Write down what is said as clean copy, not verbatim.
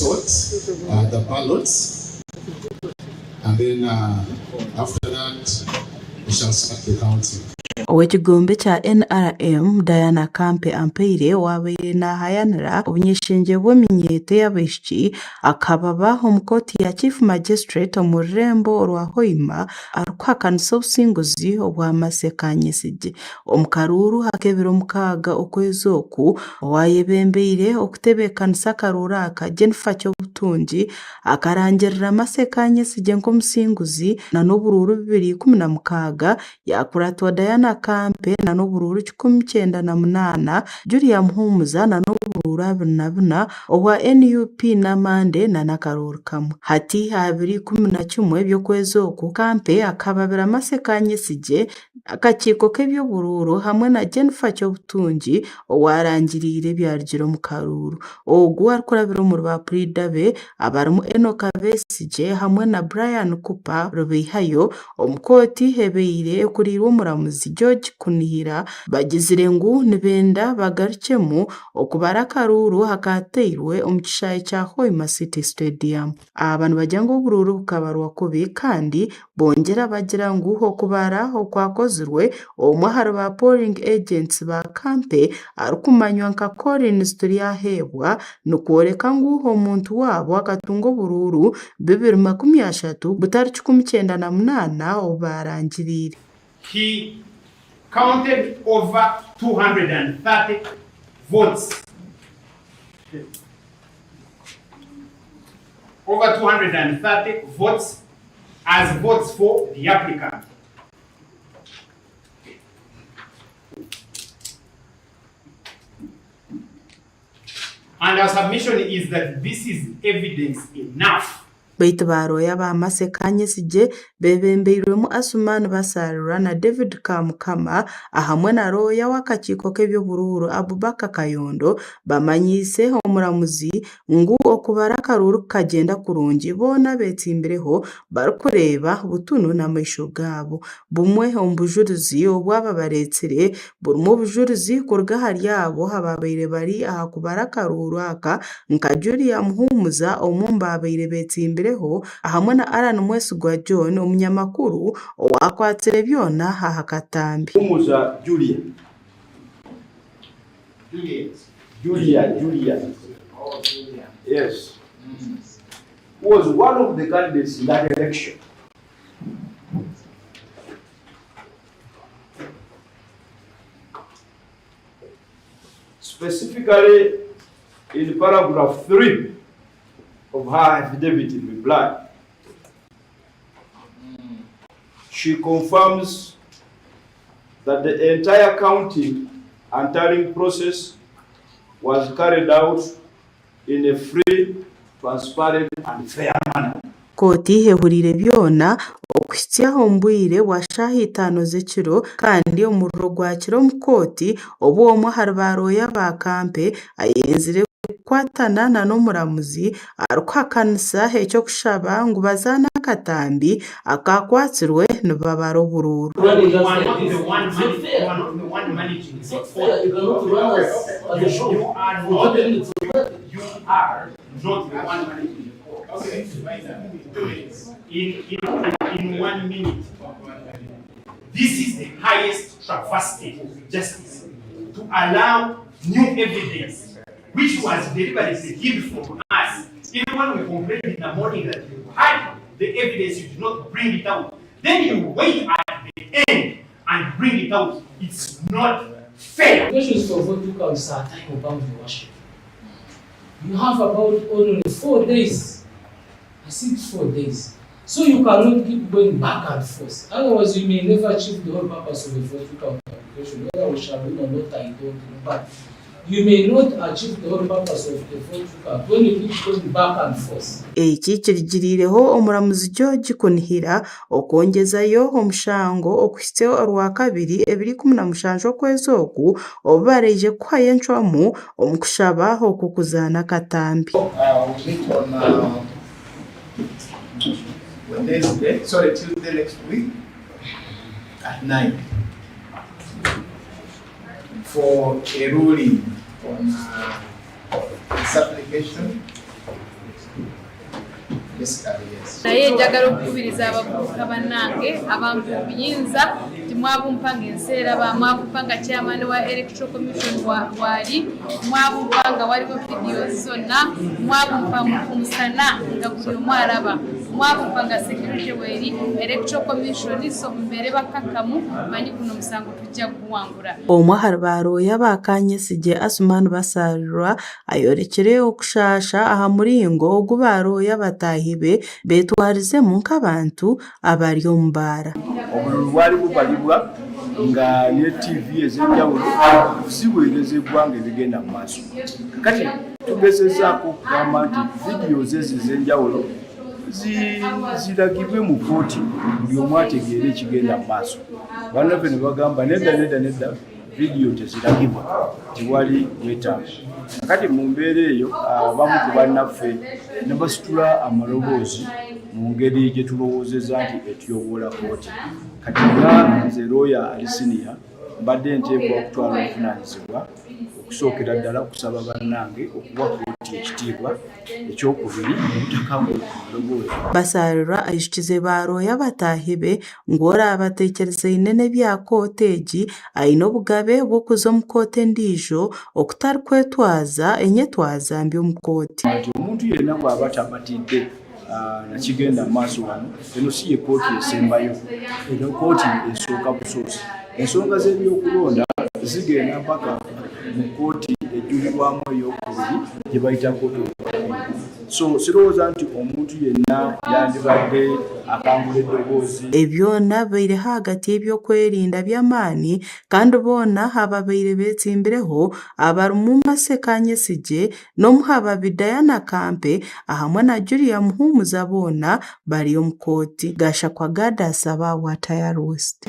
sort the ballots, and then after that we shall start the counting. Owekigombe kya NRM Diana Kampe Ampeire wabaire nahayanira obunyeshenje bw'eminyeeto y'abaishiki akababa omu kooti ya Chief Magistrate omu rurembo rwa Hoima arikuhakanisa obusinguzi obwa Masekanyesigi omu karuuru hakebire 6 okwezi oku owayebembeire okutebeekanisa akaruuru aka Jennifer Kyobutungi akarangirira Masekanyesigi nk'omusinguzi na n'oburuuru 2016 yakuratwa Diana Kampe na n'oburuuru 1998 Julia Muhumuza na n'oburuuru 24 obwa NUP n'amande na n'akaruuru kamwe hati 2011 by'okwezi oku Kampe akababira Masekanyesigi akakiiko k'ebyoburuuru hamwe na Jennifer Kyobutungi owarangiriire byarugire omu karuuru ogu arikurabira omu rwapurida be abarimu Enoch Besigye hamwe na Brian Cooper Rubeihayo omu kooti ebeire ekuriirwe omuramuzi George Kunihira bagizire ngu nibenda bagarukemu okubara akaruuru akateirwe omu kishaayi kya Hoima City Stadium. Aba nibagira ngu oburuuru bukabarwa kubi kandi bongera bagira ngu okubara okwakozirwe omwe ahari ba polling agents ba Kampe arikumanywa nka Collins Turyaheebwa nikworeka ngu omuntu waabo akatunga oburuuru 2030 butari 1998 obarangiriire. He counted over 230 votes. Over 230 votes as votes for the applicant. And our submission is that this is evidence enough. Baitu baroya ba Masekanyesigi bebembeirwemu Asumani Basarura na David Kamukama ahamwe na roya w'akakiiko k'ebyoburuuru Abubakar Kayondo bamanyise omuramuzi ngu okubara akaruuru kagenda kurungi boona betimbireho barikureeba butunu n'amaisho gaabo bumwe omu bujulizi obwaba bareetsire burimu obujulizi kuruga ahari abo ababaire bari aha kubara akaruuru aka nka Julia Muhumuza omu babaire betimbireho ahamwe na Alan Mwesigwa John omunyamakuru owakwatire byona aha katambi. Muhumuza Julia. Oh, Julia. Yes. Who was one of the candidates in that election. Specifically in paragraph 3 of her affidavit in reply, she confirms that the entire counting and tallying process was carried out in a free, transparent and fair manner. Kooti ehurire byona okuhikya omu bwire bwa shaaha 5 z'ekiro kandi omuriro gwakira omu kooti obu omwe ahari baroya ba Kampe ayenzire kukwatana na n'omuramuzi arikuhakanisa ekyokushaba ngu bazaana akatambi akakwatsirwe nibabara oburuuru. In 1 minute. This is the highest travesty of justice to allow new evidence which was deliberately hidden from us. Even when we complained in the morning that you had the evidence, you did not bring it out. Then you wait at the end and bring it out. It's not fair. Questions for vote to count are time about the worship. You have about only 4 days. I think 4 days. So you cannot keep going back and forth. Otherwise, you may never achieve the whole purpose of the vote to count application. Whether we shall win or not, I don't know. But you may not achieve the whole purpose of the vote to count when you keep going back and forth. Eki kirigirireho omuramuzi George Kunihira okwongezayo omushango okuhikya orwa kabiri 2017 okwezi oku obareije kuhayenchwamu omu kushaba okukuzaana akatambi. Tuesday next week at 9 for a ruling on this application Basically, yes. naye njagala okukubiriza abavubuka bannange abantu obuyinza timwabumpanga enseera bamwabumpanga chairman wa electoral commission wali mwabumpanga waliwo videos zonna mwabumpa mukusana nga buli omu alaba mwabumpanga security weri electoral commission so mbere bakakamu manyi kuno musango tujja kuwangula omwahara barooya bakanyesije Asuman Basalirwa ayorekere okushasha aha muringo ogu barooya batahibe betwarizemu nk'abantu abari omu baara obululu bwali bubalibwa nga ne TV ez'enjawulo ziweerezebwa ng'ebigenda mu maaso kati tugezezaako okugamba nti videos ezo ez'enjawulo ziragibwe mu kooti buli omu ategeere ekigenda mu maaso bannaffe ne bagamba nedda video teziragibwa tewali wetaavu kati mu mbeera eyo abamu ku bannaffe ne basitula amaloboozi mu ngeri gye tulowoozeza nti etyoboola kooti kati nga nze looya ali siniya mbadde nteekwa okutwala obuvunaanyizibwa okusookera ddala okusaba bannange okuwa kooti ekitiibwa ekyokubiri obutakangula amaloboozi Basalirwa ayishukize barooya batahibe ng'ora abateekyereza inene bya kooti egi aine obugabe bw'okuza omu kooti endiijo okutarikwetwaza enyetwaza mbi omu kooti nti omuntu yenna bw'aba tamatidde nakigenda mu maaso wano eno si ye kooti esembayo eno kooti esooka busoosi ensonga z'ebyokulonda zigenda mpaka mu kooti ejjulirwamu ey'okubiri gye bayita kooti so sirowooza nti omuntu yenna yandibadde akangula eddoboozi ebyona baire hagati y'ebyokwerinda by'amaani kandi boona ababaire betsimbireho abarimu Masekanyesije n'omuhababi Diana Kampe ahamwe na Julia Muhumuza boona bari omu kooti Gashakwa Gada asaba Wataya Roast.